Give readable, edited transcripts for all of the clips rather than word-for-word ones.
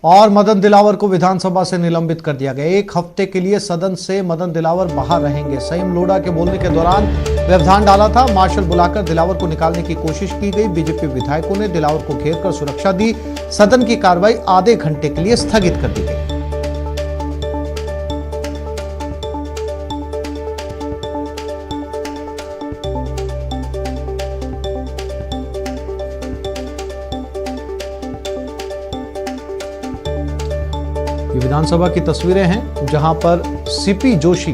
और मदन दिलावर को विधानसभा से निलंबित कर दिया गया। एक हफ्ते के लिए सदन से मदन दिलावर बाहर रहेंगे। संयम लोढ़ा के बोलने के दौरान व्यवधान डाला था। मार्शल बुलाकर दिलावर को निकालने की कोशिश की गई। बीजेपी विधायकों ने दिलावर को घेरकर सुरक्षा दी। सदन की कार्रवाई आधे घंटे के लिए स्थगित कर दी गई। ये विधानसभा की तस्वीरें हैं जहां पर सीपी जोशी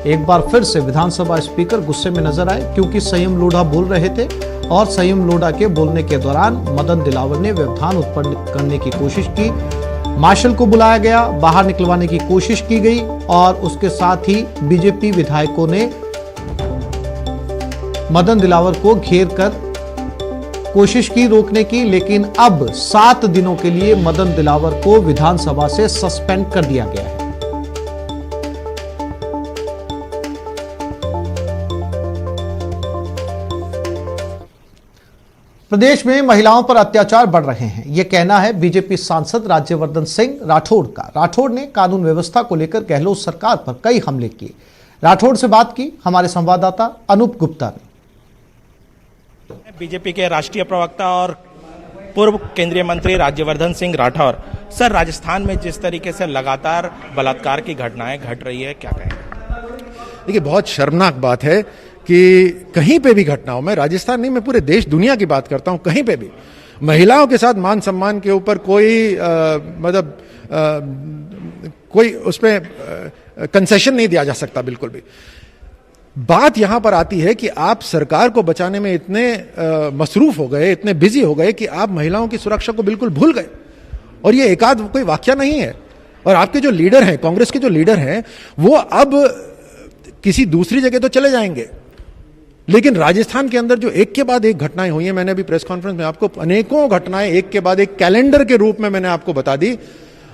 एक बार फिर से विधानसभा स्पीकर गुस्से में नजर आए क्योंकि संयम लोढ़ा बोल रहे थे और संयम लोढ़ा के बोलने के दौरान मदन दिलावर ने व्यवधान उत्पन्न करने की कोशिश की। मार्शल को बुलाया गया, बाहर निकलवाने की कोशिश की गई और उसके साथ ही बीजेपी विधायकों ने मदन दिलावर को घेर कर कोशिश की रोकने की, लेकिन अब 7 दिनों के लिए मदन दिलावर को विधानसभा से सस्पेंड कर दिया गया है। प्रदेश में महिलाओं पर अत्याचार बढ़ रहे हैं, यह कहना है बीजेपी सांसद राज्यवर्धन सिंह राठौड़ का। राठौड़ ने कानून व्यवस्था को लेकर गहलोत सरकार पर कई हमले किए। राठौड़ से बात की हमारे संवाददाता अनूप गुप्ता ने। बीजेपी के राष्ट्रीय प्रवक्ता और पूर्व केंद्रीय मंत्री राज्यवर्धन सिंह राठौर, सर, राजस्थान में जिस तरीके से लगातार बलात्कार की घटनाएं घट रही है, क्या कहेंगे? देखिए, बहुत शर्मनाक बात है कि कहीं पे भी घटनाओं में, राजस्थान नहीं, मैं पूरे देश दुनिया की बात करता हूं, कहीं पे भी महिलाओं के साथ मान सम्मान के ऊपर कोई कोई उसमें कंसेशन नहीं दिया जा सकता, बिल्कुल भी। बात यहां पर आती है कि आप सरकार को बचाने में इतने मसरूफ हो गए, इतने बिजी हो गए कि आप महिलाओं की सुरक्षा को बिल्कुल भूल गए। और ये एकाध कोई वाकया नहीं है। और आपके जो लीडर हैं, कांग्रेस के जो लीडर हैं, वो अब किसी दूसरी जगह तो चले जाएंगे, लेकिन राजस्थान के अंदर जो एक के बाद एक घटनाएं हुई हैं, मैंने अभी प्रेस कॉन्फ्रेंस में आपको अनेकों घटनाएं एक के बाद एक कैलेंडर के रूप में मैंने आपको बता दी,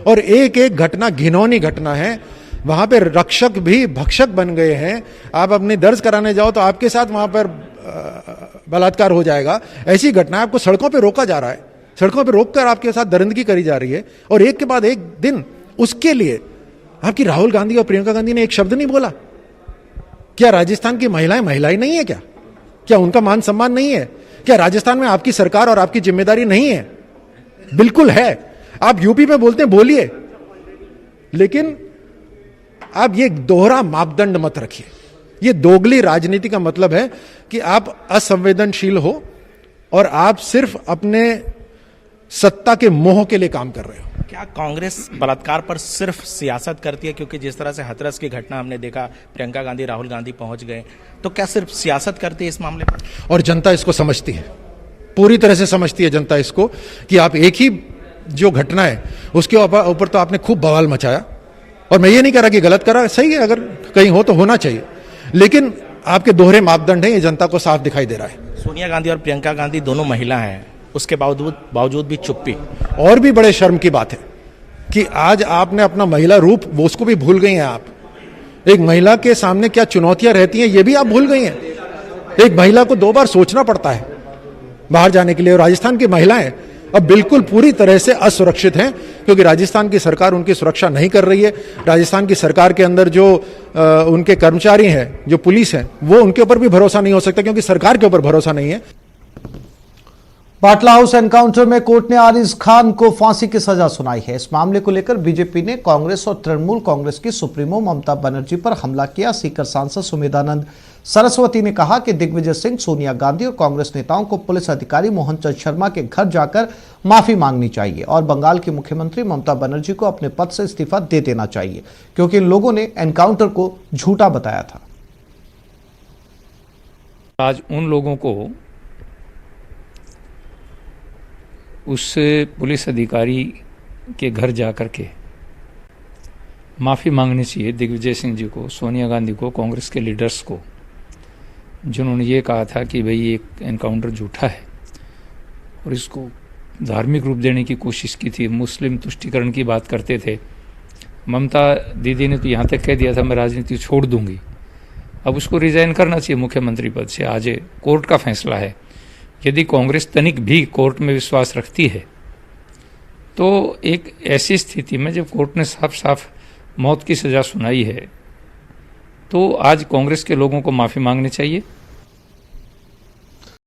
और एक एक घटना घिनौनी घटना है। वहां पर रक्षक भी भक्षक बन गए हैं। आप अपनी दर्ज कराने जाओ तो आपके साथ वहां पर बलात्कार हो जाएगा। ऐसी घटना आपको सड़कों पर रोका जा रहा है, सड़कों पर रोककर आपके साथ दरिंदगी करी जा रही है। और एक के बाद एक दिन उसके लिए आपकी राहुल गांधी और प्रियंका गांधी ने एक शब्द नहीं बोला। क्या राजस्थान की महिलाएं महिलाएं नहीं है? क्या उनका मान सम्मान नहीं है? क्या राजस्थान में आपकी सरकार और आपकी जिम्मेदारी नहीं है? बिल्कुल है। आप यूपी में बोलते हैं, बोलिए, लेकिन आप ये दोहरा मापदंड मत रखिए। ये दोगली राजनीति का मतलब है कि आप असंवेदनशील हो और आप सिर्फ अपने सत्ता के मोह के लिए काम कर रहे हो। क्या कांग्रेस बलात्कार पर सिर्फ सियासत करती है? क्योंकि जिस तरह से हाथरस की घटना हमने देखा, प्रियंका गांधी राहुल गांधी पहुंच गए, तो क्या सिर्फ सियासत करती है इस मामले पर? और जनता इसको समझती है, पूरी तरह से समझती है जनता इसको, कि आप एक ही जो घटना है उसके ऊपर तो आपने खूब बवाल मचाया। और मैं ये नहीं कह रहा कि गलत करा, सही है, अगर कहीं हो तो होना चाहिए, लेकिन आपके दोहरे मापदंड हैं, ये जनता को साफ दिखाई दे रहा है। सोनिया गांधी और प्रियंका गांधी दोनों महिला हैं, उसके बावजूद भी चुप्पी। और भी बड़े शर्म की बात है कि आज आपने अपना महिला रूप, वो उसको भी भूल गई हैं आप। एक महिला के सामने क्या चुनौतियां रहती हैं, ये भी आप भूल गई हैं। एक महिला को 2 बार सोचना पड़ता है बाहर जाने के लिए। और राजस्थान की महिलाएं अब बिल्कुल पूरी तरह से असुरक्षित हैं, क्योंकि राजस्थान की सरकार उनकी सुरक्षा नहीं कर रही है। राजस्थान की सरकार के अंदर जो उनके कर्मचारी हैं, जो पुलिस हैं, वो उनके ऊपर भी भरोसा नहीं हो सकता, क्योंकि सरकार के ऊपर भरोसा नहीं है। बाटला हाउस एनकाउंटर में कोर्ट ने आरिज खान को फांसी की सजा सुनाई है। इस मामले को लेकर बीजेपी ने कांग्रेस और तृणमूल कांग्रेस की सुप्रीमो ममता बनर्जी पर हमला किया। सीकर सांसद सुमेधानंद सरस्वती ने कहा कि दिग्विजय सिंह, सोनिया गांधी और कांग्रेस नेताओं को पुलिस अधिकारी मोहन चंद शर्मा के घर जाकर माफी मांगनी चाहिए और बंगाल की मुख्यमंत्री ममता बनर्जी को अपने पद से इस्तीफा दे देना चाहिए, क्योंकि इन लोगों ने एनकाउंटर को झूठा बताया था। आज उन लोगों को उस पुलिस अधिकारी के घर जाकर के माफ़ी मांगनी चाहिए, दिग्विजय सिंह जी को, सोनिया गांधी को, कांग्रेस के लीडर्स को, जिन्होंने ये कहा था कि भाई ये एनकाउंटर झूठा है और इसको धार्मिक रूप देने की कोशिश की थी, मुस्लिम तुष्टीकरण की बात करते थे। ममता दीदी ने तो यहाँ तक कह दिया था मैं राजनीति छोड़ दूंगी। अब उसको रिजाइन करना चाहिए मुख्यमंत्री पद से। आज कोर्ट का फैसला है। यदि कांग्रेस तनिक भी कोर्ट में विश्वास रखती है तो एक ऐसी स्थिति में जब कोर्ट ने साफ साफ मौत की सजा सुनाई है, तो आज कांग्रेस के लोगों को माफी मांगनी चाहिए।